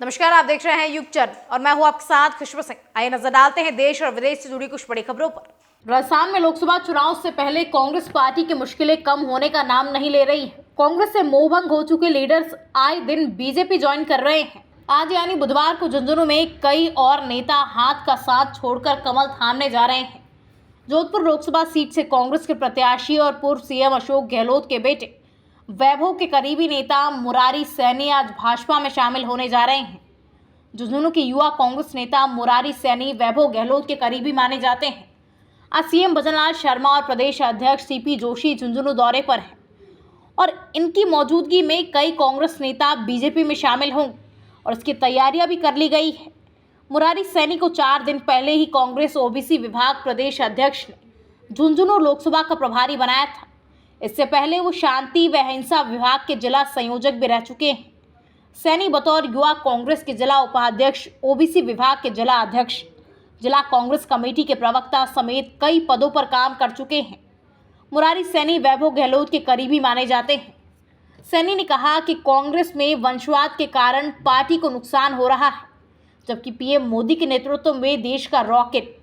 नमस्कार, आप देख रहे हैं युग चंद और मैं हूं आपके साथ खुशबू सिंह। आइए नजर डालते हैं देश और विदेश से जुड़ी कुछ बड़ी खबरों पर। राजस्थान में लोकसभा चुनाव से पहले कांग्रेस पार्टी की मुश्किलें कम होने का नाम नहीं ले रही है। कांग्रेस से मोहभंग हो चुके लीडर्स आए दिन बीजेपी ज्वाइन कर रहे हैं। आज यानी बुधवार को झुंझुनू में कई और नेता हाथ का साथ छोड़कर कमल थामने जा रहे हैं। जोधपुर लोकसभा सीट से कांग्रेस के प्रत्याशी और पूर्व सीएम अशोक गहलोत के बेटे वैभव के करीबी नेता मुरारी सैनी आज भाजपा में शामिल होने जा रहे हैं। झुंझुनू के युवा कांग्रेस नेता मुरारी सैनी वैभव गहलोत के करीबी माने जाते हैं। आज सीएम भजनलाल शर्मा और प्रदेश अध्यक्ष सीपी जोशी झुंझुनू दौरे पर हैं और इनकी मौजूदगी में कई कांग्रेस नेता बीजेपी में शामिल होंगे और इसकी तैयारियां भी कर ली गई है। मुरारी सैनी को 4 दिन पहले ही कांग्रेस ओबीसी विभाग प्रदेश अध्यक्ष ने झुंझुनू लोकसभा का प्रभारी बनाया था। इससे पहले वो शांति व हिंसा विभाग के जिला संयोजक भी रह चुके हैं। सैनी बतौर युवा कांग्रेस के जिला उपाध्यक्ष, ओबीसी विभाग के जिला अध्यक्ष, जिला कांग्रेस कमेटी के प्रवक्ता समेत कई पदों पर काम कर चुके हैं। मुरारी सैनी वैभव गहलोत के करीबी माने जाते हैं। सैनी ने कहा कि कांग्रेस में वंशवाद के कारण पार्टी को नुकसान हो रहा है, जबकि पीएम मोदी के नेतृत्व में देश का रॉकेट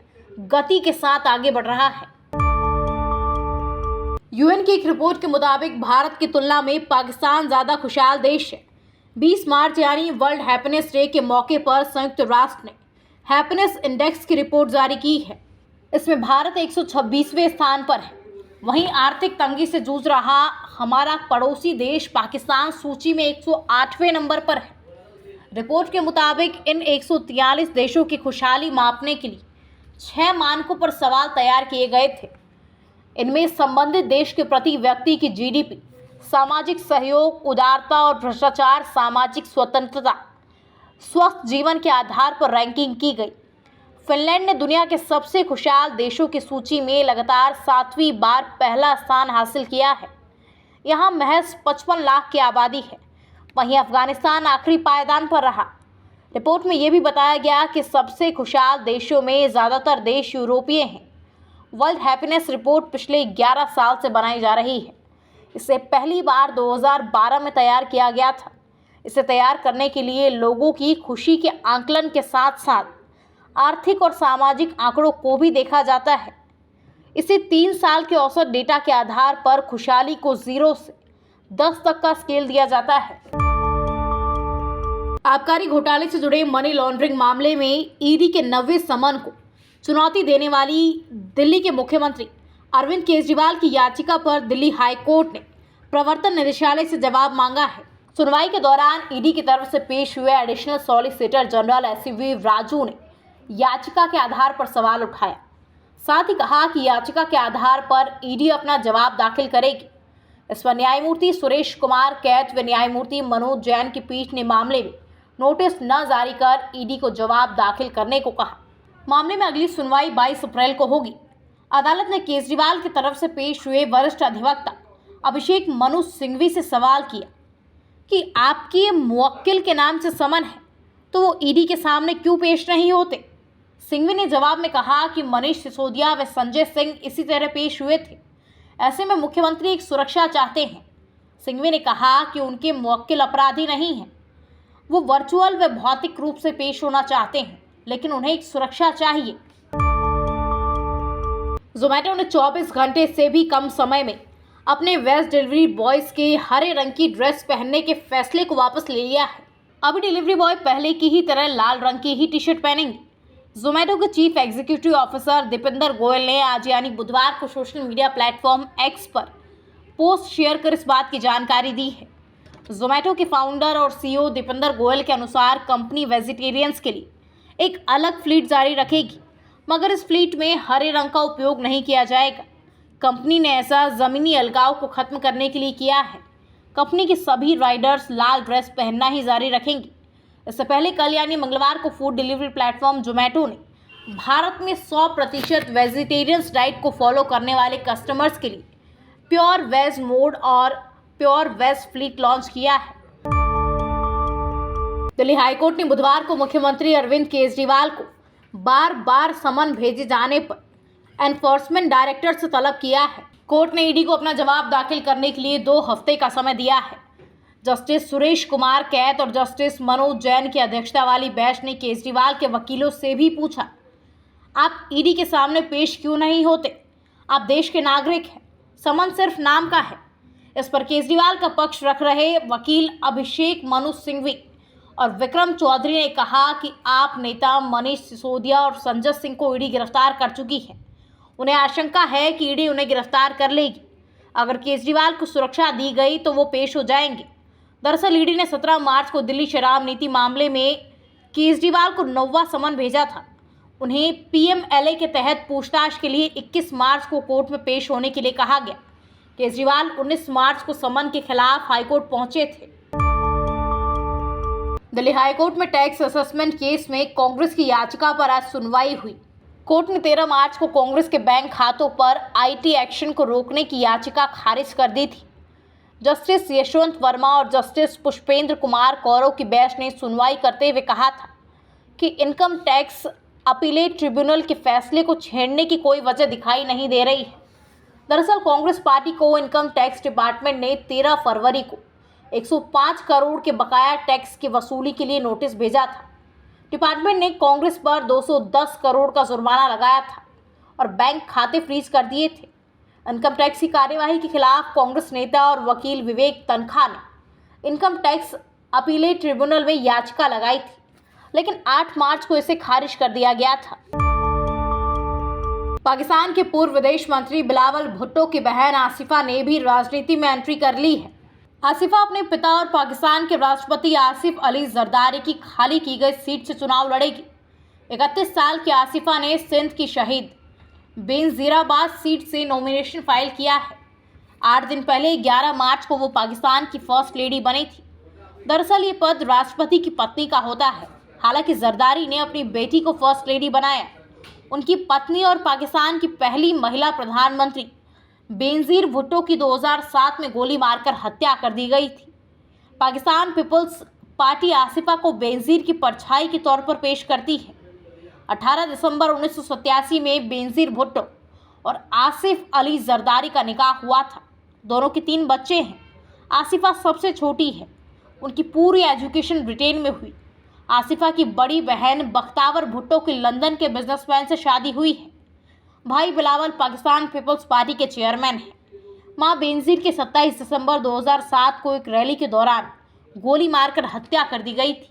गति के साथ आगे बढ़ रहा है। यूएन की एक रिपोर्ट के मुताबिक भारत की तुलना में पाकिस्तान ज्यादा खुशहाल देश है। 20 मार्च यानी वर्ल्ड हैप्पीनेस डे के मौके पर संयुक्त राष्ट्र ने हैप्पीनेस इंडेक्स की रिपोर्ट जारी की है। इसमें भारत 126वें स्थान पर है। वहीं आर्थिक तंगी से जूझ रहा हमारा पड़ोसी देश पाकिस्तान सूची में 108वें नंबर पर है। रिपोर्ट के मुताबिक इन 143 देशों की खुशहाली मापने के लिए 6 मानकों पर सवाल तैयार किए गए थे। इनमें संबंधित देश के प्रति व्यक्ति की जीडीपी, सामाजिक सहयोग, उदारता और भ्रष्टाचार, सामाजिक स्वतंत्रता, स्वस्थ जीवन के आधार पर रैंकिंग की गई। फिनलैंड ने दुनिया के सबसे खुशहाल देशों की सूची में लगातार 7वीं बार पहला स्थान हासिल किया है। यहाँ महज 55 लाख की आबादी है। वहीं अफगानिस्तान आखिरी पायदान पर रहा। रिपोर्ट में यह भी बताया गया कि सबसे खुशहाल देशों में ज़्यादातर देश यूरोपीय हैं। वर्ल्ड हैप्पीनेस रिपोर्ट पिछले 11 साल से बनाई जा रही है। इसे पहली बार 2012 में तैयार किया गया था। इसे तैयार करने के लिए लोगों की खुशी के आंकलन के साथ साथ आर्थिक और सामाजिक आंकड़ों को भी देखा जाता है। इसे 3 साल के औसत डेटा के आधार पर खुशहाली को 0 से 10 तक का स्केल दिया जाता है। आबकारी घोटाले से जुड़े मनी लॉन्ड्रिंग मामले में ईडी के 90वें समन को चुनौती देने वाली दिल्ली के मुख्यमंत्री अरविंद केजरीवाल की याचिका पर दिल्ली हाई कोर्ट ने प्रवर्तन निदेशालय से जवाब मांगा है। सुनवाई के दौरान ईडी की तरफ से पेश हुए additional solicitor general SV Raju ने याचिका के आधार पर सवाल उठाया। साथ ही कहा कि याचिका के आधार पर ईडी अपना जवाब दाखिल करेगी। इस पर न्यायमूर्ति सुरेश कुमार कैत व न्यायमूर्ति मनोज जैन की पीठ ने मामले में नोटिस न जारी कर ईडी को जवाब दाखिल करने को कहा। मामले में अगली सुनवाई 22 अप्रैल को होगी। अदालत ने केजरीवाल की तरफ से पेश हुए वरिष्ठ अधिवक्ता अभिषेक मनु सिंघवी से सवाल किया कि आपके मुवक्किल के नाम से समन है तो वो ईडी के सामने क्यों पेश नहीं होते। सिंघवी ने जवाब में कहा कि मनीष सिसोदिया व संजय सिंह इसी तरह पेश हुए थे। ऐसे में मुख्यमंत्री एक सुरक्षा चाहते हैं। सिंघवी ने कहा कि उनके मुवक्किल अपराधी नहीं हैं, वो वर्चुअल व भौतिक रूप से पेश होना चाहते हैं, लेकिन उन्हें एक सुरक्षा चाहिए। जोमैटो ने 24 घंटे से भी कम समय में अपने वेज डिलीवरी बॉयज के हरे रंग की ड्रेस पहनने के फैसले को वापस ले लिया है। अभी डिलीवरी बॉय पहले की ही तरह लाल रंग की ही टी शर्ट पहनेंगे। जोमैटो के chief executive officer Deepinder Goyal ने आज यानी बुधवार को सोशल मीडिया प्लेटफॉर्म एक्स पर पोस्ट शेयर कर इस बात की जानकारी दी है। जोमैटो के फाउंडर और सीईओ दीपेंद्र गोयल के अनुसार कंपनी वेजिटेरियंस के लिए एक अलग फ्लीट जारी रखेगी, मगर इस फ्लीट में हरे रंग का उपयोग नहीं किया जाएगा। कंपनी ने ऐसा ज़मीनी अलगाव को खत्म करने के लिए किया है। कंपनी के सभी राइडर्स लाल ड्रेस पहनना ही जारी रखेंगी। इससे पहले कल यानी मंगलवार को फूड डिलीवरी प्लेटफॉर्म जोमैटो ने भारत में 100% वेजिटेरियंस डाइट को फॉलो करने वाले कस्टमर्स के लिए प्योर वेज मोड और प्योर वेज फ्लीट लॉन्च किया है। दिल्ली हाईकोर्ट ने बुधवार को मुख्यमंत्री अरविंद केजरीवाल को बार बार समन भेजे जाने पर एनफोर्समेंट डायरेक्टर से तलब किया है। कोर्ट ने ईडी को अपना जवाब दाखिल करने के लिए 2 हफ्ते का समय दिया है। जस्टिस सुरेश कुमार कैत और जस्टिस मनोज जैन की अध्यक्षता वाली बेंच ने केजरीवाल के वकीलों से भी पूछा, आप ईडी के सामने पेश क्यों नहीं होते? आप देश के नागरिक हैं, समन सिर्फ नाम का है। इस पर केजरीवाल का पक्ष रख रहे वकील अभिषेक मनु सिंघवी और विक्रम चौधरी ने कहा कि आप नेता मनीष सिसोदिया और संजय सिंह को ईडी गिरफ्तार कर चुकी है। उन्हें आशंका है कि ईडी उन्हें गिरफ्तार कर लेगी। अगर केजरीवाल को सुरक्षा दी गई तो वो पेश हो जाएंगे। दरअसल ईडी ने 17 मार्च को दिल्ली शराब नीति मामले में केजरीवाल को 9वां समन भेजा था। उन्हें पीएमएलए के तहत पूछताछ के लिए 21 मार्च को कोर्ट में पेश होने के लिए कहा गया। केजरीवाल 19 मार्च को समन के खिलाफ हाईकोर्ट पहुंचे थे। दिल्ली हाईकोर्ट में टैक्स असेसमेंट केस में कांग्रेस की याचिका पर आज सुनवाई हुई। कोर्ट ने 13 मार्च को कांग्रेस के बैंक खातों पर आईटी एक्शन को रोकने की याचिका खारिज कर दी थी। जस्टिस यशवंत वर्मा और जस्टिस पुष्पेंद्र कुमार कौरव की बेंच ने सुनवाई करते हुए कहा था कि इनकम टैक्स अपीलेट ट्रिब्यूनल के फैसले को छेड़ने की कोई वजह दिखाई नहीं दे रही है। दरअसल कांग्रेस पार्टी को इनकम टैक्स डिपार्टमेंट ने 13 फरवरी को 105 करोड़ के बकाया टैक्स की वसूली के लिए नोटिस भेजा था। डिपार्टमेंट ने कांग्रेस पर 210 करोड़ का जुर्माना लगाया था और बैंक खाते फ्रीज कर दिए थे। इनकम टैक्स की कार्यवाही के खिलाफ कांग्रेस नेता और वकील विवेक तनखा ने इनकम टैक्स अपीलेट ट्रिब्यूनल में याचिका लगाई थी, लेकिन 8 मार्च को इसे खारिज कर दिया गया था। पाकिस्तान के पूर्व विदेश मंत्री बिलावल भुट्टो की बहन आसिफा ने भी राजनीति में एंट्री कर ली है। आसिफा अपने पिता और पाकिस्तान के राष्ट्रपति आसिफ अली जरदारी की खाली की गई सीट से चुनाव लड़ेगी। 31 साल की आसिफा ने सिंध की शहीद बेनजीराबाद सीट से नॉमिनेशन फाइल किया है। 8 दिन पहले 11 मार्च को वो पाकिस्तान की फर्स्ट लेडी बनी थी। दरअसल ये पद राष्ट्रपति की पत्नी का होता है। हालांकि जरदारी ने अपनी बेटी को फर्स्ट लेडी बनाया। उनकी पत्नी और पाकिस्तान की पहली महिला प्रधानमंत्री बेनजीर भुट्टो की 2007 में गोली मारकर हत्या कर दी गई थी। पाकिस्तान पीपल्स पार्टी आसिफा को बेनजीर की परछाई के तौर पर पेश करती है। 18 दिसंबर 1987 में बेनजीर भुट्टो और आसिफ अली जरदारी का निकाह हुआ था। दोनों के 3 बच्चे हैं। आसिफा सबसे छोटी है। उनकी पूरी एजुकेशन ब्रिटेन में हुई। आसिफा की बड़ी बहन बख्तावर भुट्टो की लंदन के बिजनेसमैन से शादी हुई है। भाई बिलावल पाकिस्तान पीपल्स पार्टी के चेयरमैन हैं। मां बेनजीर के 27 दिसंबर 2007 को एक रैली के दौरान गोली मारकर हत्या कर दी गई थी।